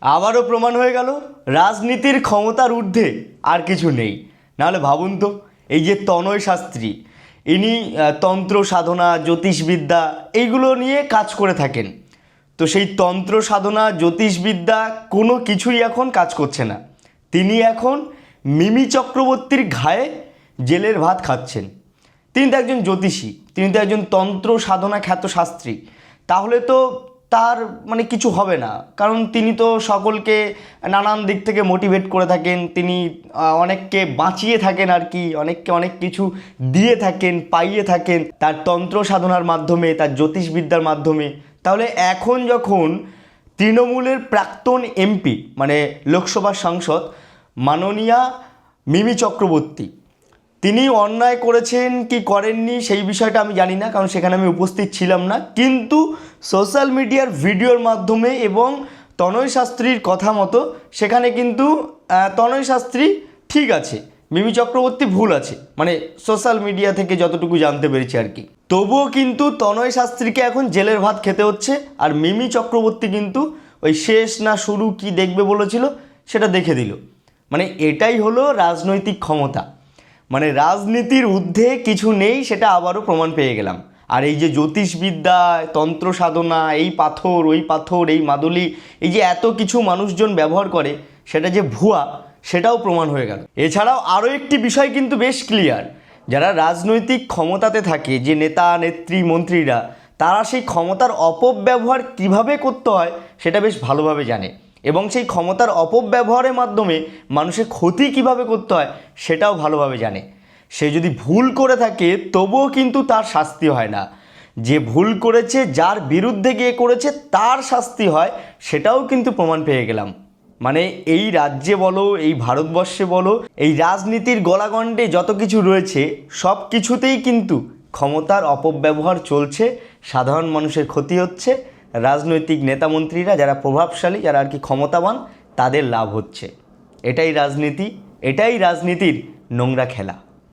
আবারও প্রমাণ হয়ে গেল রাজনীতির ক্ষমতার ঊর্ধ্বে আর কিছু নেই। নাহলে ভাবুন তো, এই যে তনয় শাস্ত্রী, ইনি তন্ত্র সাধনা, জ্যোতিষবিদ্যা এইগুলো নিয়ে কাজ করে থাকেন। তো সেই তন্ত্র সাধনা, জ্যোতিষবিদ্যা কোনো কিছুই এখন কাজ করছে না। তিনি এখন মিমি চক্রবর্তীর ঘায়ে জেলের ভাত খাচ্ছেন। তিনি তো একজন জ্যোতিষী, তিনি তো একজন তন্ত্র সাধনা খ্যাত শাস্ত্রী। তাহলে তো তার মানে কিছু হবে না, কারণ তিনি তো সকলকে নানান দিক থেকে মোটিভেট করে থাকেন। তিনি অনেককে বাঁচিয়ে থাকেন আর কি, অনেককে অনেক কিছু দিয়ে থাকেন, পাইয়ে থাকেন তার তন্ত্র সাধনার মাধ্যমে, তার জ্যোতিষবিদ্যার মাধ্যমে। তাহলে এখন যখন তৃণমূলের প্রাক্তন এমপি মানে লোকসভা সাংসদ মাননীয়া মিমি চক্রবর্তী, তিনি অন্যায় করেছেন কি করেননি সেই বিষয়টা আমি জানি না, কারণ সেখানে আমি উপস্থিত ছিলাম না। কিন্তু সোশ্যাল মিডিয়ার ভিডিওর মাধ্যমে এবং তনয় শাস্ত্রীর কথা মতো সেখানে কিন্তু তনয় শাস্ত্রী ঠিক আছে, মিমি চক্রবর্তী ভুল আছে, মানে সোশ্যাল মিডিয়া থেকে যতটুকু জানতে পেরেছি আর কি। তবুও কিন্তু তনয় শাস্ত্রীকে এখন জেলের ভাত খেতে হচ্ছে, আর মিমি চক্রবর্তী কিন্তু ওই শেষ না শুরু কি দেখবে বলেছিল সেটা দেখে দিল। মানে এটাই হলো রাজনৈতিক ক্ষমতা, মানে রাজনীতির ঊর্ধ্বে কিছু নেই, সেটা আবারও প্রমাণ পেয়ে গেলাম। আর এই যে জ্যোতিষবিদ্যা, তন্ত্র সাধনা, এই পাথর ওই পাথর, এই মাদুলি, এই যে এত কিছু মানুষজন ব্যবহার করে, সেটা যে ভুয়া সেটাও প্রমাণ হয়ে গেল। এছাড়াও আরও একটি বিষয় কিন্তু বেশ ক্লিয়ার, যারা রাজনৈতিক ক্ষমতাতে থাকে, যে নেতা নেত্রী মন্ত্রীরা, তারা সেই ক্ষমতার অপব্যবহার কিভাবে করতে হয় সেটা বেশ ভালোভাবে জানে, এবং সেই ক্ষমতার অপব্যবহারের মাধ্যমে মানুষের ক্ষতি কিভাবে করতে হয় সেটাও ভালোভাবে জানে। সে যদি ভুল করে থাকে তবুও কিন্তু তার শাস্তি হয় না, যে ভুল করেছে, যার বিরুদ্ধে গিয়ে করেছে তার শাস্তি হয়, সেটাও কিন্তু প্রমাণ পেয়ে গেলাম। মানে এই রাজ্যে বলো, এই ভারতবর্ষে বলো, এই রাজনীতির গলাগণ্ডে যত কিছু রয়েছে সব কিছুতেই কিন্তু ক্ষমতার অপব্যবহার চলছে, সাধারণ মানুষের ক্ষতি হচ্ছে, রাজনৈতিক নেতামন্ত্রীরা যারা প্রভাবশালী, যারা আর কি ক্ষমতাবান, তাদের লাভ হচ্ছে। এটাই রাজনীতি, এটাই রাজনীতির নোংরা খেলা।